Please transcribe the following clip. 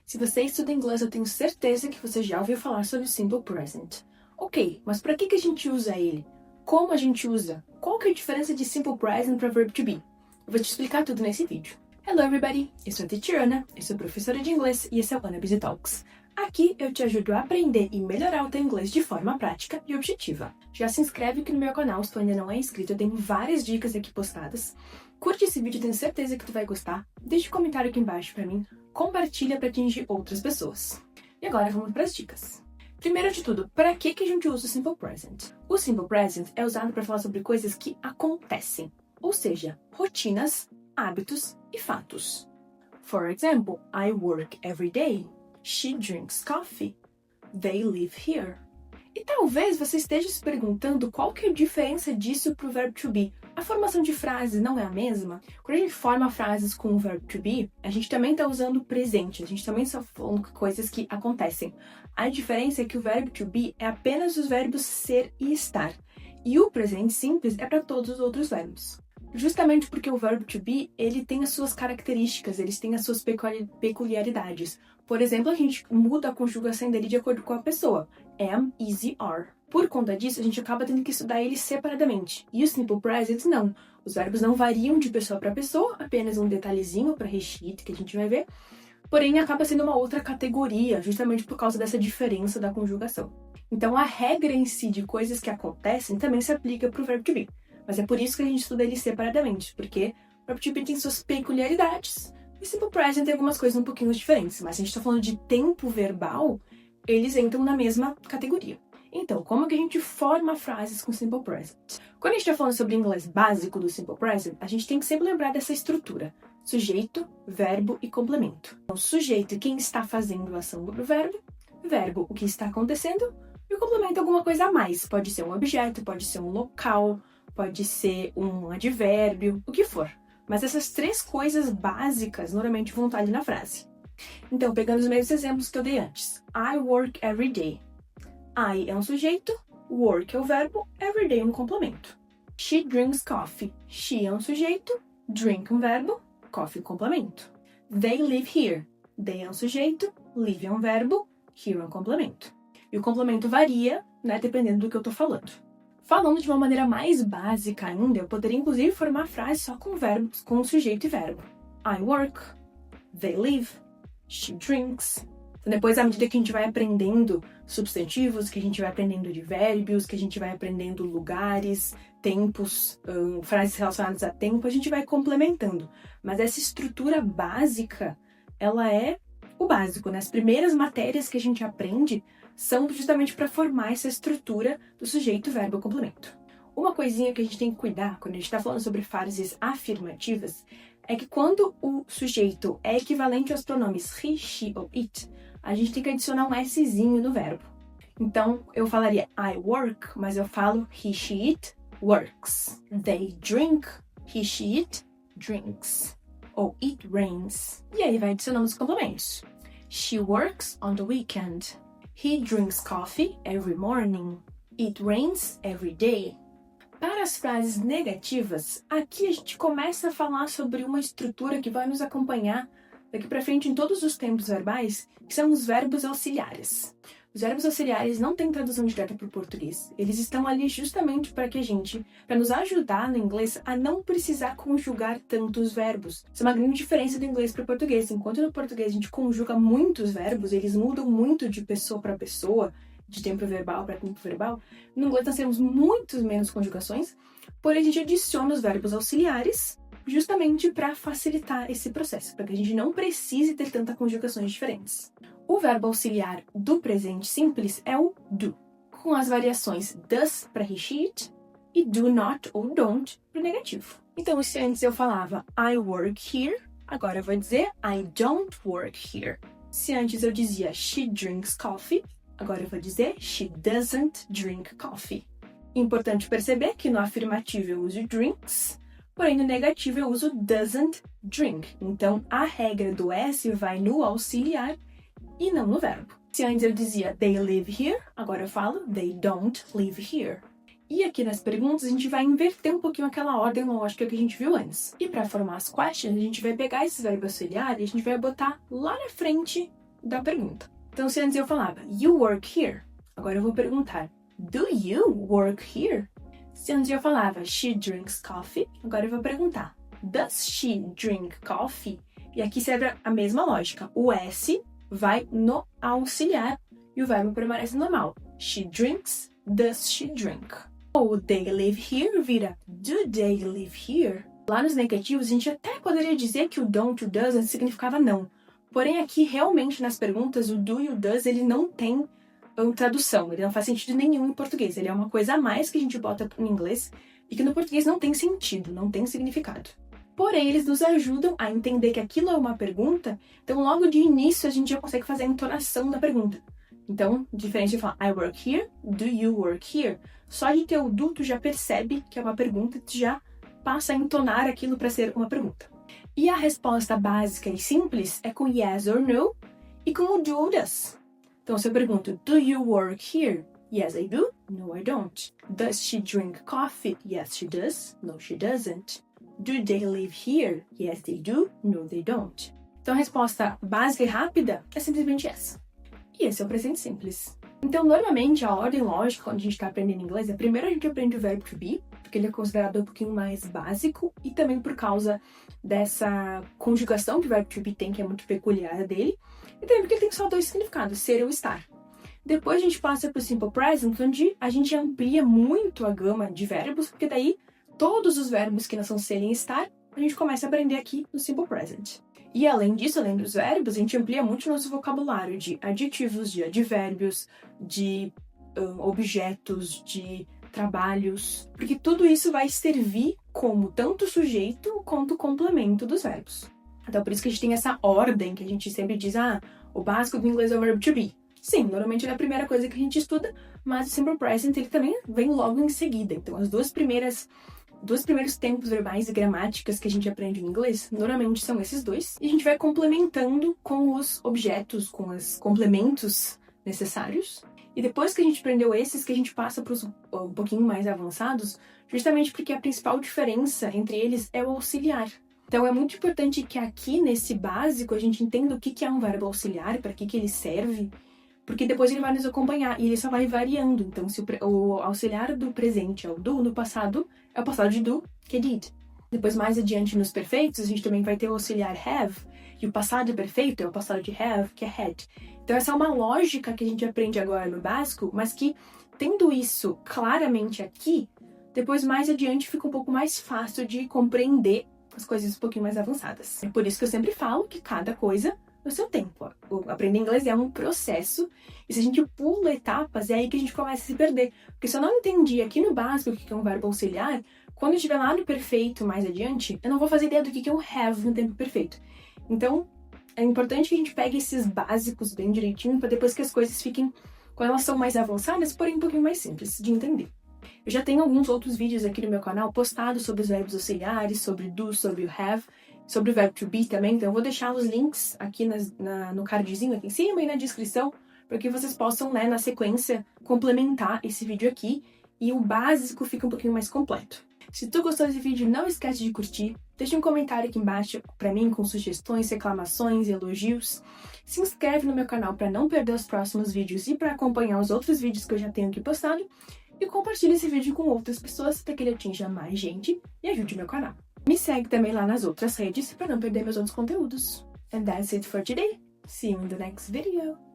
Se você estuda inglês, eu tenho certeza que você já ouviu falar sobre o Simple Present. Ok, mas para que a gente usa ele? Como a gente usa? Qual que é a diferença de Simple Present para Verb to Be? Eu vou te explicar tudo nesse vídeo. Hello everybody, eu sou a Teacher Ana, eu sou professora de inglês e esse é o Ana Busy Talks. Aqui eu te ajudo a aprender e melhorar o teu inglês de forma prática e objetiva. Já se inscreve aqui no meu canal se tu ainda não é inscrito, eu tenho várias dicas aqui postadas. Curte esse vídeo, tenho certeza que tu vai gostar. Deixa um comentário aqui embaixo pra mim. Compartilha para atingir outras pessoas. E agora vamos para as dicas. Primeiro de tudo, para que a gente usa o Simple Present? O Simple Present é usado para falar sobre coisas que acontecem, ou seja, rotinas, hábitos e fatos. For example, I work every day. She drinks coffee. They live here. E talvez você esteja se perguntando qual que é a diferença disso para o verbo to be. A formação de frases não é a mesma? Quando a gente forma frases com o verbo to be, a gente também está usando o presente, a gente também está falando coisas que acontecem. A diferença é que o verbo to be é apenas os verbos ser e estar, e o presente simples é para todos os outros verbos. Justamente porque o verbo to be, ele tem as suas características, eles têm as suas peculiaridades. Por exemplo, a gente muda a conjugação dele de acordo com a pessoa. Am, is e are. Por conta disso, a gente acaba tendo que estudar eles separadamente. E o Simple Present, não. Os verbos não variam de pessoa para pessoa, apenas um detalhezinho para recheat que a gente vai ver. Porém, acaba sendo uma outra categoria, justamente por causa dessa diferença da conjugação. Então, a regra em si de coisas que acontecem também se aplica para o verbo to be. Mas é por isso que a gente estuda eles separadamente, porque o verbo to be tem suas peculiaridades e Simple Present tem algumas coisas um pouquinho diferentes. Mas se a gente está falando de tempo verbal, eles entram na mesma categoria. Então, como que a gente forma frases com Simple Present? Quando a gente está falando sobre o inglês básico do Simple Present, a gente tem que sempre lembrar dessa estrutura. Sujeito, verbo e complemento. Então, sujeito, quem está fazendo a ação do verbo. Verbo, o que está acontecendo. E o complemento, alguma coisa a mais. Pode ser um objeto, pode ser um local, pode ser um advérbio, o que for. Mas essas três coisas básicas normalmente vão estar ali na frase. Então, pegando os mesmos exemplos que eu dei antes. I work every day. I é um sujeito, work é o verbo, every day é um complemento. She drinks coffee. She é um sujeito, drink um verbo, coffee um complemento. They live here. They é um sujeito, live é um verbo, here é um complemento. E o complemento varia, dependendo do que eu tô falando. Falando de uma maneira mais básica ainda, eu poderia inclusive formar frases só com verbos, com sujeito e verbo. I work, they live, she drinks. Então, depois, à medida que a gente vai aprendendo substantivos, que a gente vai aprendendo advérbios, que a gente vai aprendendo lugares, tempos, frases relacionadas a tempo, a gente vai complementando. Mas essa estrutura básica, ela é o básico, né? As primeiras matérias que a gente aprende são justamente para formar essa estrutura do sujeito, verbo e complemento. Uma coisinha que a gente tem que cuidar quando a gente está falando sobre frases afirmativas é que quando o sujeito é equivalente aos pronomes he, she ou it, a gente tem que adicionar um Szinho no verbo. Então, eu falaria I work, mas eu falo he, she, it works. They drink, he, she, it drinks. Ou it rains. E aí vai adicionando os complementos. She works on the weekend. He drinks coffee every morning. It rains every day. Para as frases negativas, aqui a gente começa a falar sobre uma estrutura que vai nos acompanhar daqui para frente em todos os tempos verbais, que são os verbos auxiliares. Os verbos auxiliares não têm tradução direta para o português. Eles estão ali justamente para nos ajudar no inglês a não precisar conjugar tantos verbos. Isso é uma grande diferença do inglês para o português. Enquanto no português a gente conjuga muitos verbos, eles mudam muito de pessoa para pessoa, de tempo verbal para tempo verbal. No inglês nós temos muito menos conjugações, porém a gente adiciona os verbos auxiliares justamente para facilitar esse processo, para que a gente não precise ter tantas conjugações diferentes. O verbo auxiliar do presente simples é o do, com as variações does para he, she, it e do not ou don't para o negativo. Então, se antes eu falava I work here, agora eu vou dizer I don't work here. Se antes eu dizia she drinks coffee, agora eu vou dizer she doesn't drink coffee. Importante perceber que no afirmativo eu uso drinks, porém no negativo eu uso doesn't drink. Então, a regra do S vai no auxiliar e não no verbo. Se antes eu dizia they live here, agora eu falo they don't live here. E aqui nas perguntas a gente vai inverter um pouquinho aquela ordem lógica que a gente viu antes. E para formar as questions, a gente vai pegar esses verbos auxiliares e a gente vai botar lá na frente da pergunta. Então, se antes eu falava, you work here, agora eu vou perguntar, do you work here? Se antes eu falava, she drinks coffee, agora eu vou perguntar, does she drink coffee? E aqui serve a mesma lógica. O S vai no auxiliar e o verbo permanece normal. She drinks, does she drink? Ou they live here vira do they live here? Lá nos negativos, a gente até poderia dizer que o don't e o doesn't significava não. Porém, aqui, realmente, nas perguntas, o do e o does, ele não tem tradução. Ele não faz sentido nenhum em português. Ele é uma coisa a mais que a gente bota em inglês e que no português não tem sentido, não tem significado. Porém, eles nos ajudam a entender que aquilo é uma pergunta, então logo de início a gente já consegue fazer a entonação da pergunta. Então, diferente de falar I work here, do you work here? Só de ter o do, tu já percebe que é uma pergunta e tu já passa a entonar aquilo para ser uma pergunta. E a resposta básica e simples é com yes or no e com o do ou does. Então, se eu pergunto, do you work here? Yes, I do. No, I don't. Does she drink coffee? Yes, she does. No, she doesn't. Do they live here? Yes, they do. No, they don't. Então, a resposta básica e rápida é simplesmente essa. E esse é o presente simples. Então, normalmente, a ordem lógica, quando a gente está aprendendo inglês, é primeiro a gente aprende o verbo to be, porque ele é considerado um pouquinho mais básico, e também por causa dessa conjugação que o verbo to be tem, que é muito peculiar dele, e também porque ele tem só dois significados, ser ou estar. Depois a gente passa para o simple present, onde a gente amplia muito a gama de verbos, porque daí todos os verbos que não são ser e estar, a gente começa a aprender aqui no simple present. E além disso, além dos verbos, a gente amplia muito o nosso vocabulário de adjetivos, de advérbios, de objetos, de trabalhos, porque tudo isso vai servir como tanto sujeito quanto complemento dos verbos. Então, por isso que a gente tem essa ordem que a gente sempre diz, o básico do inglês é o verbo to be. Sim, normalmente é a primeira coisa que a gente estuda, mas o simple present ele também vem logo em seguida. Então, os dois primeiros tempos verbais e gramáticas que a gente aprende em inglês, normalmente são esses dois. E a gente vai complementando com os objetos, com os complementos necessários. E depois que a gente aprendeu esses, que a gente passa para os um pouquinho mais avançados, justamente porque a principal diferença entre eles é o auxiliar. Então é muito importante que aqui, nesse básico, a gente entenda o que é um verbo auxiliar, para que ele serve, porque depois ele vai nos acompanhar e ele só vai variando. Então, se o auxiliar do presente é o do, no passado é o passado de do, que é did. Depois, mais adiante, nos perfeitos, a gente também vai ter o auxiliar have, e o passado perfeito é o passado de have, que é had. Então, essa é uma lógica que a gente aprende agora no básico, mas que, tendo isso claramente aqui, depois, mais adiante, fica um pouco mais fácil de compreender as coisas um pouquinho mais avançadas. É por isso que eu sempre falo que cada coisa no seu tempo. Aprender inglês é um processo, e se a gente pula etapas, é aí que a gente começa a se perder. Porque se eu não entendi aqui no básico o que é um verbo auxiliar, quando eu estiver lá no perfeito mais adiante, eu não vou fazer ideia do que é um have no tempo perfeito. Então, é importante que a gente pegue esses básicos bem direitinho, para depois que as coisas fiquem, quando elas são mais avançadas, porém um pouquinho mais simples de entender. Eu já tenho alguns outros vídeos aqui no meu canal postados sobre os verbos auxiliares, sobre do, sobre o have, sobre o verbo to be também, então eu vou deixar os links aqui no cardzinho aqui em cima e na descrição, para que vocês possam, na sequência, complementar esse vídeo aqui e o básico fica um pouquinho mais completo. Se tu gostou desse vídeo, não esquece de curtir, deixa um comentário aqui embaixo para mim com sugestões, reclamações, elogios. Se inscreve no meu canal para não perder os próximos vídeos e para acompanhar os outros vídeos que eu já tenho aqui postado. E compartilhe esse vídeo com outras pessoas para que ele atinja mais gente e ajude o meu canal. Me segue também lá nas outras redes para não perder meus outros conteúdos. And that's it for today. See you in the next video.